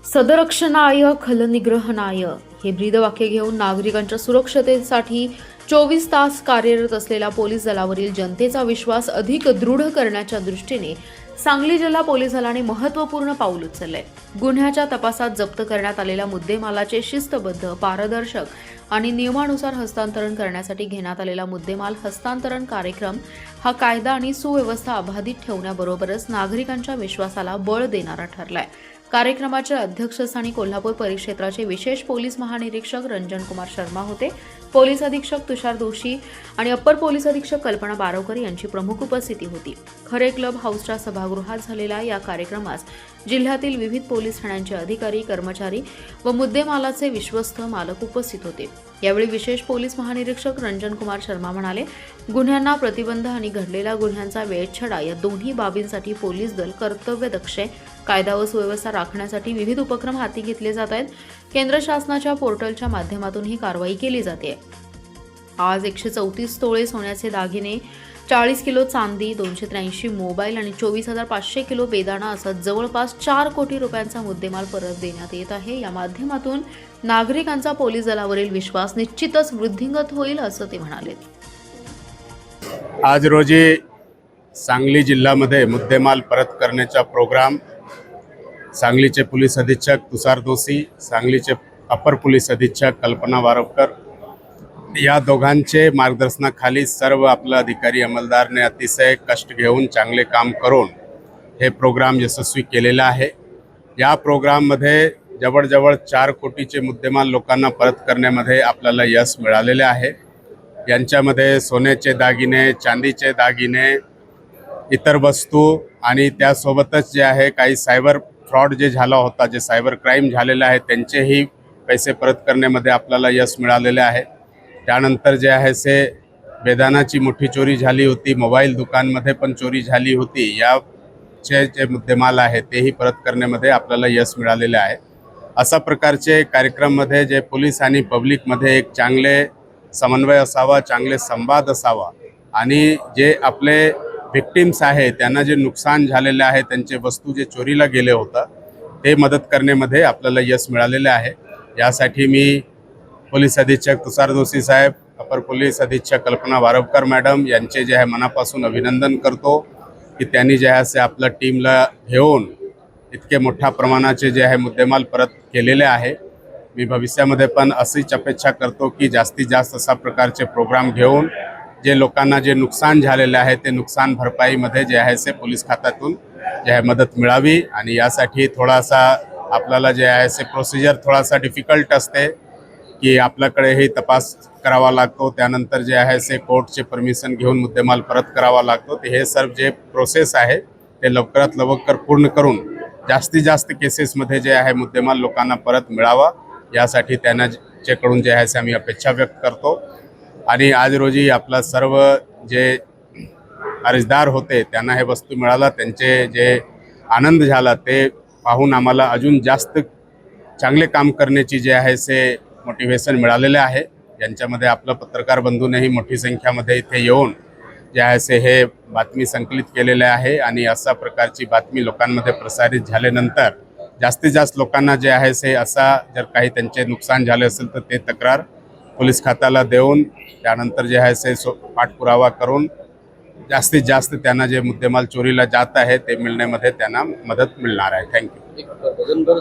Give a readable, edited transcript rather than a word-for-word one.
सदरक्षणाय खलनिग्रहणाय हे ब्रीदवाक्य घेऊन नागरिकांच्या सुरक्षतेसाठी 24 तास कार्यरत असलेल्या पोलीस दलावरील जनतेचा विश्वास अधिक दृढ करण्याच्या दृष्टीने सांगली जिल्हा पोलीस दलाने महत्त्वपूर्ण पाऊल उचलले। गुन्ह्याच्या तपासात जप्त करण्यात आलेल्या मुद्देमालाचे शिस्तबद्ध, पारदर्शक आणि नियमानुसार हस्तांतरण करण्यासाठी घेण्यात आलेला मुद्देमाल हस्तांतरण कार्यक्रम हा कायदा आणि सुव्यवस्था अबाधित ठेवण्याबरोबरच नागरिकांच्या विश्वासाला बळ देणारा ठरलाय। कार्यक्रमाच्या अध्यक्षस्थानी कोल्हापूर परिक्षेत्राचे विशेष पोलीस महानिरीक्षक रंजन कुमार शर्मा होते। पोलीस अधीक्षक तुषार दोशी आणि अप्पर पोलीस अधीक्षक कल्पना बारवकर यांची प्रमुख उपस्थिती होती। खरे क्लब हाऊसच्या सभागृहात झालेल्या या कार्यक्रमास जिल्ह्यातील विविध पोलीस ठाण्यांचे अधिकारी, कर्मचारी व मुद्देमालाचे विश्वस्त मालक उपस्थित होते। यावेळी विशेष पोलीस महानिरीक्षक रंजन कुमार शर्मा म्हणाले, गुन्ह्यांना प्रतिबंध आणि घडलेल्या गुन्ह्यांचा वेळछडा या दोन्ही बाबींसाठी पोलीस दल कर्तव्यदक्ष आहे। कायदा व सुव्यवस्था राखण्यासाठी विविध उपक्रम हाती घेतले जात आहेत। केंद्र शासनाच्या पोर्टलच्या माध्यमातून ही कारवाई केली जाते। आज 134 तोळे सोन्याचे दागिने, 40 किलो चांदी, 283 मोबाईल आणि 24,500 किलो बेदाणा असा जवळपास 4 कोटी रुपयांचा मुद्देमाल परत देण्यात येत आहे। या माध्यमातून नागरिकांचा पोलीस दलावरील विश्वास निश्चितच वृद्धिंगत होईल असं ते म्हणाले। आज रोजी सांगली जिल्ह्यामध्ये मुद्देमाल परत करण्याचा प्रोग्राम सांगलीचे पोलीस अधीक्षक तुषार दोशी, सांगलीचे अपर पोलीस अधीक्षक कल्पना बारवकर या दोघांचे मार्गदर्शनाखाली सर्व आपले अधिकारी अंमलदारने अतिशय कष्ट घेऊन चांगले काम करून हे प्रोग्राम यशस्वी केलेला आहे। या प्रोग्राममध्ये जवळजवळ 4 कोटीचे मुद्देमाल लोकांना परत करण्यामध्ये आपल्याला यश मिळालेले आहे। यांच्यामध्ये सोन्याचे दागिने, चांदीचे दागिने, इतर वस्तू आणि त्यासोबतच जे आहे काही सायबर फ्रॉड जे झाला होता, जे सायबर क्राईम झालेले आहे त्यांचेही पैसे परत करण्यामध्ये आपल्याला यश मिळालेले आहे। त्यानंतर जे आहे से बेदानाची मोठी चोरी झाली होती, मोबाईल दुकानमध्ये पण चोरी झाली होती, याचे जे मुद्देमाल आहे तेही परत करण्यामध्ये आपल्याला यश मिळालेले आहे। अशा प्रकारचे कार्यक्रममध्ये जे पोलीस आणि पब्लिकमध्ये एक चांगले समन्वय असावा, चांगले संवाद असावा आणि जे आपले विक्टिम्स आहे त्यांना जे नुकसान झालेले आहे, त्यांचे वस्तू जे चोरीला गेले होतं ते मदत करण्यामध्ये आपल्याला यश मिळालेले आहे। यासाठी मी पोलीस अधीक्षक तुषार दोशी साहेब, अपर पोलीस अधीक्षक कल्पना बारवकर मॅडम यांचे जे आहे मनापासून अभिनंदन करतो की त्यांनी जे आहे आपल्या टीमला घेऊन इतके मोठ्या प्रमाणाचे जे आहे मुद्देमाल परत केलेले आहे। मी भविष्यामध्ये पण अशीच अपेक्षा करतो की जास्तीत जास्त अशा प्रकारचे प्रोग्राम घेऊन जे लोकांना जे नुकसान झालेले आहे ते नुकसान भरपाईमध्ये जे आहे से पोलीस खात्यातून जे आहे मदत मिळावी आणि यासाठी थोडासा आपल्याला जे आहे से प्रोसिजर थोडासा डिफिकल्ट असते की आपल्याकडेही तपास करावा लागतो, त्यानंतर जे आहे से कोर्टचे परमिशन घेऊन मुद्देमाल परत करावा लागतो। ते हे सर्व जे प्रोसेस आहे ते लवकरात लवकर पूर्ण करून जास्तीत जास्त केसेसमध्ये जे आहे मुद्देमाल लोकांना परत मिळावा यासाठी त्यांच्याकडून जे आहे से आम्ही अपेक्षा व्यक्त करतो। आणि आज रोजी आपला सर्व जे अर्जदार होते त्यांना हे वस्तू मिळाला, त्यांचे जे आनंद झाला ते पाहून आम्हाला अजून जास्त चांगले काम करण्याची जे आहे से मोटिवेशन मिळालेले आहे। यांच्यामध्ये आपलं पत्रकार बंधूंनीही मोठी संख्यामध्ये इथे येऊन जे आहे से हे बातमी संकलित केलेले आहे आणि अशा प्रकारची बातमी लोकांमध्ये प्रसारित झाल्यानंतर जास्तीत जास्त लोकांना जे आहे से असा जर काही त्यांचे नुकसान झाले असेल तर ते तक्रार पोलीस खात्याला देऊन त्यानंतर जे आहे से पाठपुरावा करून जास्तीत जास्त त्यांना जे मुद्देमाल चोरीला जात आहे ते मिळण्यामध्ये त्यांना मदत मिळणार आहे। थँक्यू।